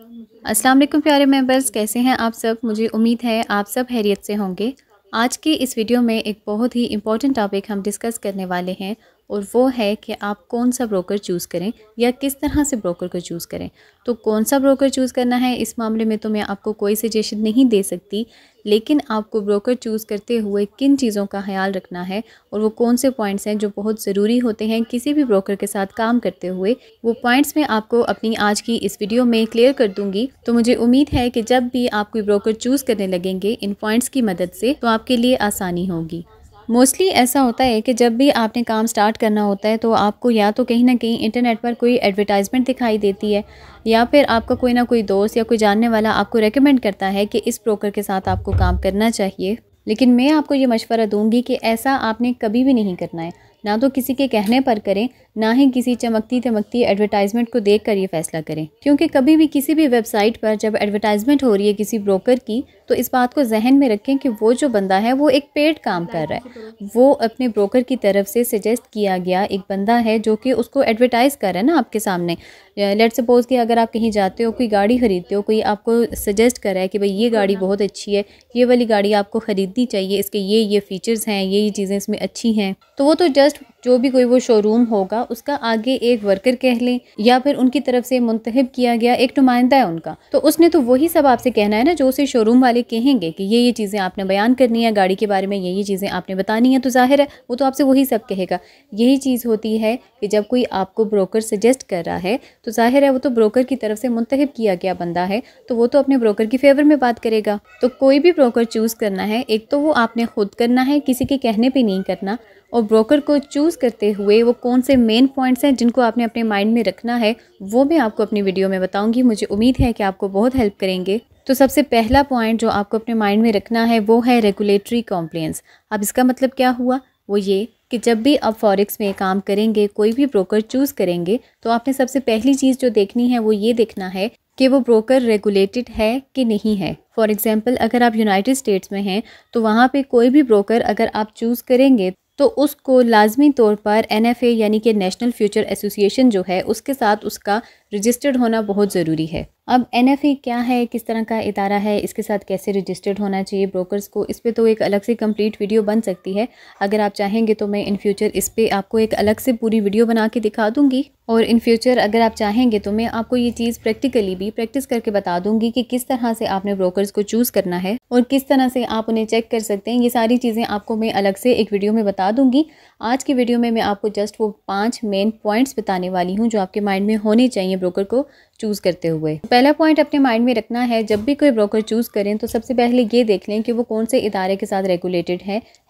अस्सलाम वालेकुम प्यारे मेंबर्स, कैसे हैं आप सब। मुझे उम्मीद है आप सब खैरियत से होंगे। आज की इस वीडियो में एक बहुत ही इम्पॉर्टेंट टॉपिक हम डिस्कस करने वाले हैं और वो है कि आप कौन सा ब्रोकर चूज़ करें या किस तरह से ब्रोकर को चूज़ करें। तो कौन सा ब्रोकर चूज़ करना है, इस मामले में तो मैं आपको कोई सजेशन नहीं दे सकती, लेकिन आपको ब्रोकर चूज़ करते हुए किन चीज़ों का ख्याल रखना है और वो कौन से पॉइंट्स हैं जो बहुत ज़रूरी होते हैं किसी भी ब्रोकर के साथ काम करते हुए, वो पॉइंट्स मैं आपको अपनी आज की इस वीडियो में क्लियर कर दूंगी। तो मुझे उम्मीद है कि जब भी आप कोई ब्रोकर चूज़ करने लगेंगे इन पॉइंट्स की मदद से, तो आपके लिए आसानी होगी। मोस्टली ऐसा होता है कि जब भी आपने काम स्टार्ट करना होता है तो आपको या तो कहीं ना कहीं इंटरनेट पर कोई एडवर्टाइजमेंट दिखाई देती है, या फिर आपका कोई ना कोई दोस्त या कोई जानने वाला आपको रेकमेंड करता है कि इस ब्रोकर के साथ आपको काम करना चाहिए। लेकिन मैं आपको ये मशवरा दूंगी कि ऐसा आपने कभी भी नहीं करना है। ना तो किसी के कहने पर करें, ना ही किसी चमकती चमकती एडवर्टाइजमेंट को देखकर ये फैसला करें, क्योंकि कभी भी किसी भी वेबसाइट पर जब एडवर्टाइजमेंट हो रही है किसी ब्रोकर की, तो इस बात को जहन में रखें कि वो जो बंदा है वो एक पेड काम कर रहा है। वो अपने ब्रोकर की तरफ से सजेस्ट किया गया एक बंदा है जो कि उसको एडवर्टाइज़ कर रहा है ना आपके सामने। लेट्स सपोज़ कि अगर आप कहीं जाते हो, कोई गाड़ी ख़रीदते हो, कोई आपको सजेस्ट कर रहा है कि भाई ये गाड़ी बहुत अच्छी है, ये वाली गाड़ी आपको ख़रीदनी चाहिए, इसके ये फ़ीचर्स हैं, ये चीज़ें इसमें अच्छी हैं। तो वो तो जस्ट जो भी कोई वो शोरूम होगा उसका आगे एक वर्कर कह लें, या फिर उनकी तरफ से मुंतखब किया गया एक नुमाइंदा है उनका, तो उसने तो वही सब आपसे कहना है ना जो उसे शोरूम वाले कहेंगे कि ये चीज़ें आपने बयान करनी है, गाड़ी के बारे में ये चीज़ें आपने बतानी है। तो जाहिर है वो तो आपसे वही सब कहेगा। यही चीज़ होती है कि जब कोई आपको ब्रोकर सजेस्ट कर रहा है तो जाहिर है वो तो ब्रोकर की तरफ से मुंतखब किया गया बंदा है, तो वो तो अपने ब्रोकर की फेवर में बात करेगा। तो कोई भी ब्रोकर चूज़ करना है, एक तो वो आपने खुद करना है, किसी के कहने पे नहीं करना। और ब्रोकर को चूज़ करते हुए वो कौन से मेन पॉइंट्स हैं जिनको आपने अपने माइंड में रखना है, वो मैं आपको अपनी वीडियो में बताऊंगी। मुझे उम्मीद है कि आपको बहुत हेल्प करेंगे। तो सबसे पहला पॉइंट जो आपको अपने माइंड में रखना है वो है रेगुलेटरी कॉम्प्लायंस। अब इसका मतलब क्या हुआ, वो ये कि जब भी आप फॉरेक्स में काम करेंगे, कोई भी ब्रोकर चूज़ करेंगे, तो आपने सबसे पहली चीज़ जो देखनी है वो ये देखना है कि वो ब्रोकर रेगुलेटेड है कि नहीं है। फॉर एग्जांपल, अगर आप यूनाइटेड स्टेट्स में हैं तो वहाँ पे कोई भी ब्रोकर अगर आप चूज़ करेंगे तो उसको लाजमी तौर पर NFA यानी कि नेशनल फ्यूचर एसोसिएशन जो है उसके साथ उसका रजिस्टर्ड होना बहुत ज़रूरी है। अब NFA क्या है, किस तरह का इदारा है, इसके साथ कैसे रजिस्टर्ड होना चाहिए ब्रोकर्स को, इस पे तो एक अलग से कंप्लीट वीडियो बन सकती है। अगर आप चाहेंगे तो मैं इन फ्यूचर इस पे आपको एक अलग से पूरी वीडियो बना के दिखा दूंगी। और इन फ्यूचर अगर आप चाहेंगे तो मैं आपको ये चीज़ प्रैक्टिकली भी प्रैक्टिस करके बता दूंगी कि किस तरह से आपने ब्रोकर्स को चूज़ करना है और किस तरह से आप उन्हें चेक कर सकते हैं। ये सारी चीज़ें आपको मैं अलग से एक वीडियो में बता दूंगी। आज की वीडियो में मैं आपको जस्ट वो 5 मेन पॉइंट्स बताने वाली हूँ जो आपके माइंड में होने चाहिए ब्रोकर को चूज़ करते हुए। पहला पॉइंट अपने माइंड में रखना है, जब भी कोई ब्रोकर चूज़ करें तो सबसे पहले ये देख लें कि वो कौन से इदारे के साथ रेगुलेटेड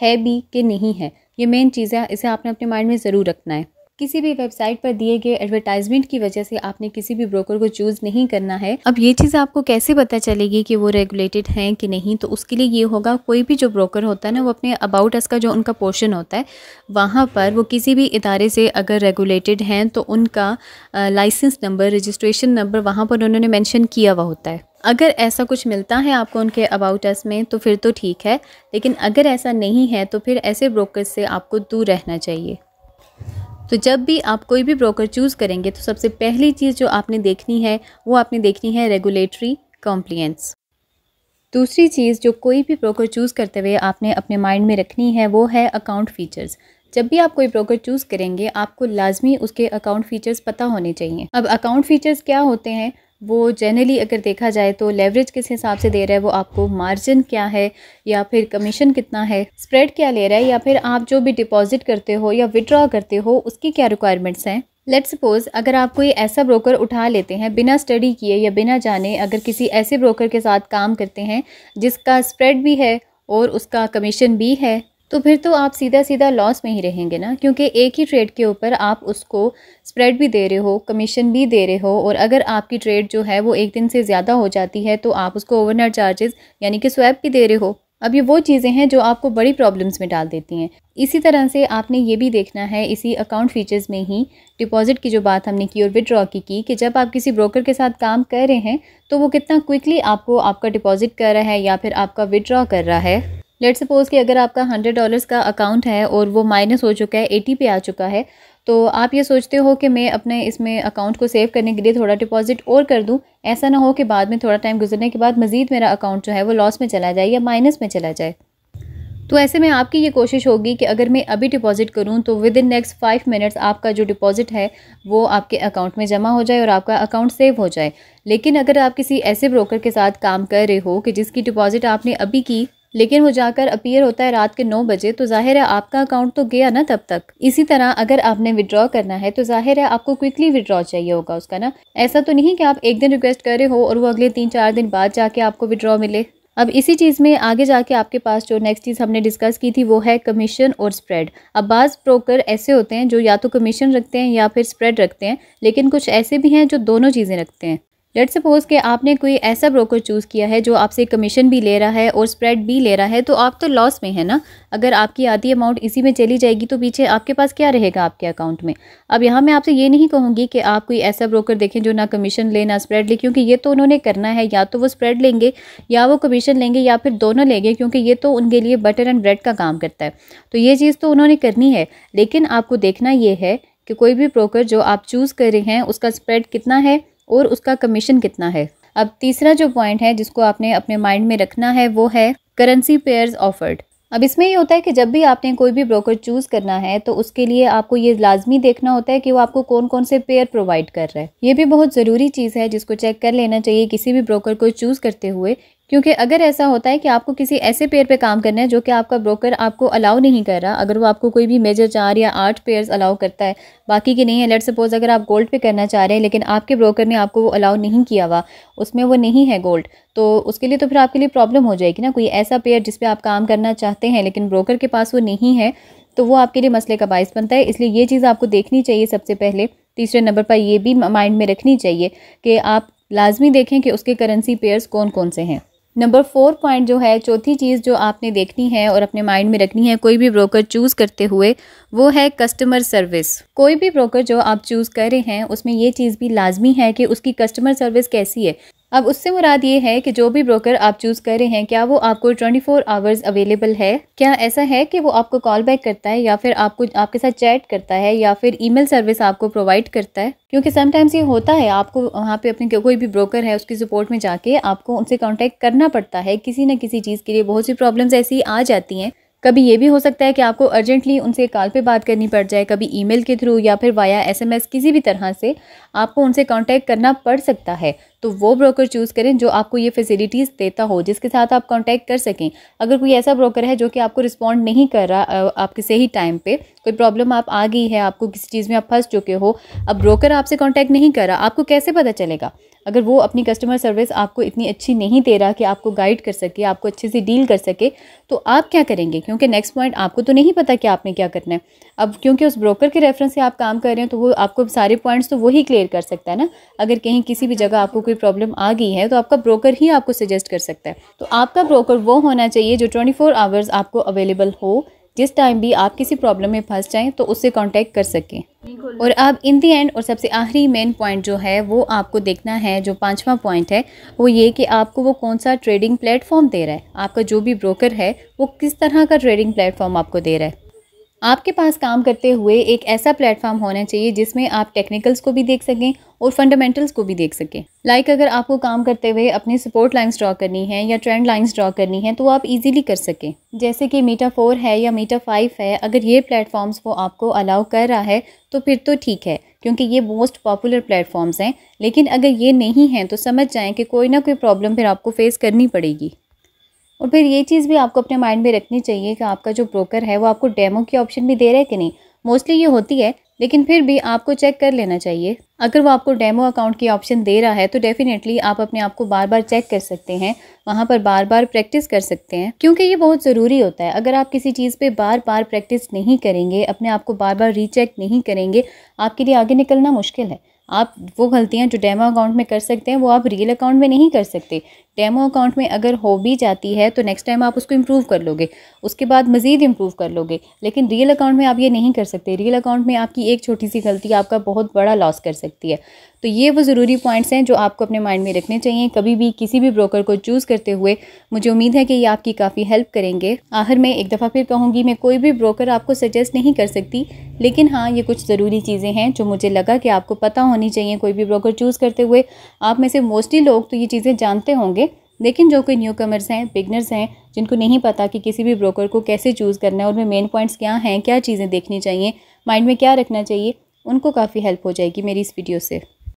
है भी कि नहीं है। ये मेन चीज़ है, इसे आपने अपने माइंड में ज़रूर रखना है। किसी भी वेबसाइट पर दिए गए एडवर्टाइजमेंट की वजह से आपने किसी भी ब्रोकर को चूज़ नहीं करना है। अब ये चीज़ आपको कैसे पता चलेगी कि वो रेगुलेटेड हैं कि नहीं, तो उसके लिए ये होगा, कोई भी जो ब्रोकर होता है ना, वो अपने अबाउट अस का जो उनका पोर्शन होता है वहाँ पर वो किसी भी इदारे से अगर रेगुलेटेड हैं तो उनका लाइसेंस नंबर, रजिस्ट्रेशन नंबर वहाँ पर उन्होंने मेंशन किया हुआ होता है। अगर ऐसा कुछ मिलता है आपको उनके अबाउट अस में तो फिर तो ठीक है, लेकिन अगर ऐसा नहीं है तो फिर ऐसे ब्रोकर से आपको दूर रहना चाहिए। तो जब भी आप कोई भी ब्रोकर चूज़ करेंगे तो सबसे पहली चीज़ जो आपने देखनी है वो आपने देखनी है रेगुलेटरी कॉम्प्लायंस। दूसरी चीज़ जो कोई भी ब्रोकर चूज़ करते हुए आपने अपने माइंड में रखनी है वो है अकाउंट फ़ीचर्स। जब भी आप कोई ब्रोकर चूज़ करेंगे आपको लाजमी उसके अकाउंट फ़ीचर्स पता होने चाहिए। अब अकाउंट फ़ीचर्स क्या होते हैं, वो जनरली अगर देखा जाए तो लेवरेज किस हिसाब से दे रहा है वो आपको, मार्जिन क्या है, या फिर कमीशन कितना है, स्प्रेड क्या ले रहा है, या फिर आप जो भी डिपॉजिट करते हो या विड्रॉ करते हो उसकी क्या रिक्वायरमेंट्स हैं। लेट्स सपोज अगर आप कोई ऐसा ब्रोकर उठा लेते हैं बिना स्टडी किए या बिना जाने, अगर किसी ऐसे ब्रोकर के साथ काम करते हैं जिसका स्प्रेड भी है और उसका कमीशन भी है, तो फिर तो आप सीधा सीधा लॉस में ही रहेंगे ना, क्योंकि एक ही ट्रेड के ऊपर आप उसको स्प्रेड भी दे रहे हो, कमीशन भी दे रहे हो, और अगर आपकी ट्रेड जो है वो एक दिन से ज़्यादा हो जाती है तो आप उसको ओवरनाइट चार्जेस यानी कि स्वैप भी दे रहे हो। अब ये वो चीज़ें हैं जो आपको बड़ी प्रॉब्लम्स में डाल देती हैं। इसी तरह से आपने ये भी देखना है, इसी अकाउंट फीचर्स में ही डिपॉजिट की जो बात हमने की और विड्रॉ की कि जब आप किसी ब्रोकर के साथ काम कर रहे हैं तो वो कितना क्विकली आपको आपका डिपॉजिट कर रहा है या फिर आपका विड्रॉ कर रहा है। लेट्स सपोज़ कि अगर आपका $100 का अकाउंट है और वो माइनस हो चुका है, 80 पे आ चुका है, तो आप ये सोचते हो कि मैं अपने इसमें अकाउंट को सेव करने के लिए थोड़ा डिपॉजिट और कर दूं, ऐसा ना हो कि बाद में थोड़ा टाइम गुजरने के बाद मज़ीद मेरा अकाउंट जो है वो लॉस में चला जाए या माइनस में चला जाए। तो ऐसे में आपकी ये कोशिश होगी कि अगर मैं अभी डिपॉजिट करूं तो विद इन नेक्स्ट 5 मिनट्स आपका जो डिपॉजिट है वो आपके अकाउंट में जमा हो जाए और आपका अकाउंट सेव हो जाए। लेकिन अगर आप किसी ऐसे ब्रोकर के साथ काम कर रहे हो कि जिसकी डिपॉजिट आपने अभी की, लेकिन वो जाकर अपीयर होता है रात के 9 बजे, तो जाहिर है आपका अकाउंट तो गया ना तब तक। इसी तरह अगर आपने विड्रॉ करना है तो जाहिर है आपको क्विकली विड्रॉ चाहिए होगा उसका ना। ऐसा तो नहीं कि आप एक दिन रिक्वेस्ट कर रहे हो और वो अगले 3-4 दिन बाद जाके आपको विड्रॉ मिले। अब इसी चीज़ में आगे जाके आपके पास जो नेक्स्ट चीज़ हमने डिस्कस की थी वो है कमीशन और स्प्रेड। अब बाज़ ब्रोकर ऐसे होते हैं जो या तो कमीशन रखते हैं या फिर स्प्रेड रखते हैं, लेकिन कुछ ऐसे भी हैं जो दोनों चीज़ें रखते हैं। लेट्स सपोज कि आपने कोई ऐसा ब्रोकर चूज़ किया है जो आपसे कमीशन भी ले रहा है और स्प्रेड भी ले रहा है, तो आप तो लॉस में है ना। अगर आपकी आधी अमाउंट इसी में चली जाएगी तो पीछे आपके पास क्या रहेगा आपके अकाउंट में। अब यहाँ मैं आपसे ये नहीं कहूँगी कि आप कोई ऐसा ब्रोकर देखें जो ना कमीशन ले ना स्प्रेड ले, क्योंकि ये तो उन्होंने करना है, या तो वो स्प्रेड लेंगे या वो कमीशन लेंगे या फिर दोनों लेंगे, क्योंकि ये तो उनके लिए बटर एंड ब्रेड का काम करता है। तो ये चीज़ तो उन्होंने करनी है, लेकिन आपको देखना ये है कि कोई भी ब्रोकर जो आप चूज़ कर रहे हैं उसका स्प्रेड कितना है और उसका कमीशन कितना है। अब तीसरा जो पॉइंट है जिसको आपने अपने माइंड में रखना है वो है करेंसी पेयर्स ऑफर्ड। अब इसमें ये होता है कि जब भी आपने कोई भी ब्रोकर चूज़ करना है तो उसके लिए आपको ये लाजमी देखना होता है कि वो आपको कौन कौन से पेयर प्रोवाइड कर रहा है। ये भी बहुत ज़रूरी चीज़ है जिसको चेक कर लेना चाहिए किसी भी ब्रोकर को चूज़ करते हुए, क्योंकि अगर ऐसा होता है कि आपको किसी ऐसे पेयर पे काम करना है जो कि आपका ब्रोकर आपको अलाउ नहीं कर रहा, अगर वो आपको कोई भी मेजर 4 या 8 पेयर्स अलाउ करता है, बाकी के नहीं है। लेट्स सपोज अगर आप गोल्ड पे करना चाह रहे हैं लेकिन आपके ब्रोकर ने आपको वो अलाउ नहीं किया हुआ, उसमें वो नहीं है गोल्ड, तो उसके लिए तो फिर आपके लिए प्रॉब्लम हो जाएगी ना। कोई ऐसा पेयर जिस पे आप काम करना चाहते हैं लेकिन ब्रोकर के पास वो नहीं है, तो वो आपके लिए मसले का बाइस बनता है। इसलिए ये चीज़ आपको देखनी चाहिए सबसे पहले। तीसरे नंबर पर ये भी माइंड में रखनी चाहिए कि आप लाजमी देखें कि उसके करेंसी पेयर्स कौन कौन से हैं। नंबर 4 पॉइंट जो है, चौथी चीज़ जो आपने देखनी है और अपने माइंड में रखनी है कोई भी ब्रोकर चूज़ करते हुए, वो है कस्टमर सर्विस। कोई भी ब्रोकर जो आप चूज़ कर रहे हैं उसमें ये चीज़ भी लाजमी है कि उसकी कस्टमर सर्विस कैसी है। अब उससे मुराद ये है कि जो भी ब्रोकर आप चूज़ कर रहे हैं क्या वो आपको 24 आवर्स अवेलेबल है, क्या ऐसा है कि वो आपको कॉल बैक करता है या फिर आपको आपके साथ चैट करता है या फिर ईमेल सर्विस आपको प्रोवाइड करता है। क्योंकि समटाइम्स ये होता है आपको वहाँ पे अपने कोई भी ब्रोकर है उसकी सपोर्ट में जाके आपको उनसे कांटेक्ट करना पड़ता है किसी न किसी चीज़ के लिए। बहुत सी प्रॉब्लम्स ऐसी आ जाती हैं। कभी ये भी हो सकता है कि आपको अर्जेंटली उनसे कॉल पे बात करनी पड़ जाए, कभी ईमेल के थ्रू या फिर वाया SMS, किसी भी तरह से आपको उनसे कांटेक्ट करना पड़ सकता है। तो वो ब्रोकर चूज़ करें जो आपको ये फैसिलिटीज़ देता हो, जिसके साथ आप कांटेक्ट कर सकें। अगर कोई ऐसा ब्रोकर है जो कि आपको रिस्पॉन्ड नहीं कर रहा आपके सही टाइम पे, कोई प्रॉब्लम आप आ गई है, आपको किसी चीज़ में आप फंस चुके हो, अब ब्रोकर आपसे कांटेक्ट नहीं कर रहा, आपको कैसे पता चलेगा? अगर वो अपनी कस्टमर सर्विस आपको इतनी अच्छी नहीं दे रहा कि आपको गाइड कर सके, आपको अच्छे से डील कर सके, तो आप क्या करेंगे? क्योंकि नेक्स्ट पॉइंट आपको तो नहीं पता कि आपने क्या करना है। अब क्योंकि उस ब्रोकर के रेफरेंस से आप काम कर रहे हैं तो वो आपको सारे पॉइंट्स तो वही क्लियर कर सकता है ना। अगर कहीं किसी भी जगह आपको कोई प्रॉब्लम आ गई है तो आपका ब्रोकर ही आपको सजेस्ट कर सकता है। तो आपका ब्रोकर वो होना चाहिए जो 24 आवर्स आपको अवेलेबल हो, जिस टाइम भी आप किसी प्रॉब्लम में फंस जाएं तो उससे कांटेक्ट कर सकें। और अब इन दी एंड और सबसे आखिरी मेन पॉइंट जो है वो आपको देखना है, जो 5वां पॉइंट है वो ये कि आपको वो कौन सा ट्रेडिंग प्लेटफॉर्म दे रहा है। आपका जो भी ब्रोकर है वो किस तरह का ट्रेडिंग प्लेटफॉर्म आपको दे रहा है। आपके पास काम करते हुए एक ऐसा प्लेटफॉर्म होना चाहिए जिसमें आप टेक्निकल्स को भी देख सकें और फंडामेंटल्स को भी देख सकें। लाइक अगर आपको काम करते हुए अपनी सपोर्ट लाइंस ड्रॉ करनी है या ट्रेंड लाइंस ड्रॉ करनी है तो आप इजीली कर सकें, जैसे कि मीटा 4 है या मीटा 5 है। अगर ये प्लेटफॉर्म्स वो आपको अलाउ कर रहा है तो फिर तो ठीक है, क्योंकि ये मोस्ट पॉपुलर प्लेटफॉर्म्स हैं। लेकिन अगर ये नहीं हैं तो समझ जाएं कि कोई ना कोई प्रॉब्लम फिर आपको फेस करनी पड़ेगी। और फिर ये चीज़ भी आपको अपने माइंड में रखनी चाहिए कि आपका जो ब्रोकर है वो आपको डेमो की ऑप्शन भी दे रहा है कि नहीं। मोस्टली ये होती है, लेकिन फिर भी आपको चेक कर लेना चाहिए। अगर वो आपको डेमो अकाउंट की ऑप्शन दे रहा है तो डेफिनेटली आप अपने आप को बार बार चेक कर सकते हैं, वहाँ पर बार बार प्रैक्टिस कर सकते हैं, क्योंकि ये बहुत ज़रूरी होता है। अगर आप किसी चीज़ पे बार बार प्रैक्टिस नहीं करेंगे, अपने आप को बार बार रीचेक नहीं करेंगे, आपके लिए आगे निकलना मुश्किल है। आप वो गलतियाँ जो डेमो अकाउंट में कर सकते हैं वो आप रियल अकाउंट में नहीं कर सकते। डेमो अकाउंट में अगर हो भी जाती है तो नेक्स्ट टाइम आप उसको इम्प्रूव कर लोगे, उसके बाद मज़ीद इम्प्रूव कर लोगे। लेकिन रियल अकाउंट में आप ये नहीं कर सकते। रियल अकाउंट में आपकी एक छोटी सी गलती आपका बहुत बड़ा लॉस कर सकती है। तो ये वो ज़रूरी पॉइंट्स हैं जो आपको अपने माइंड में रखने चाहिए कभी भी किसी भी ब्रोकर को चूज़ करते हुए। मुझे उम्मीद है कि ये आपकी काफ़ी हेल्प करेंगे। आखिर में एक दफ़ा फिर कहूँगी, मैं कोई भी ब्रोकर आपको सजेस्ट नहीं कर सकती, लेकिन हाँ, ये कुछ ज़रूरी चीज़ें हैं जो मुझे लगा कि आपको पता होनी चाहिए कोई भी ब्रोकर चूज़ करते हुए। आप में से मोस्टली लोग तो ये चीज़ें जानते होंगे, लेकिन जो कोई न्यू कमर्स हैं, बिगनर्स हैं, जिनको नहीं पता कि किसी भी ब्रोकर को कैसे चूज़ करना है, उनमें मेन पॉइंट्स क्या हैं, क्या चीज़ें देखनी चाहिए, माइंड में क्या रखना चाहिए, उनको काफ़ी हेल्प हो जाएगी मेरी इस वीडियो से।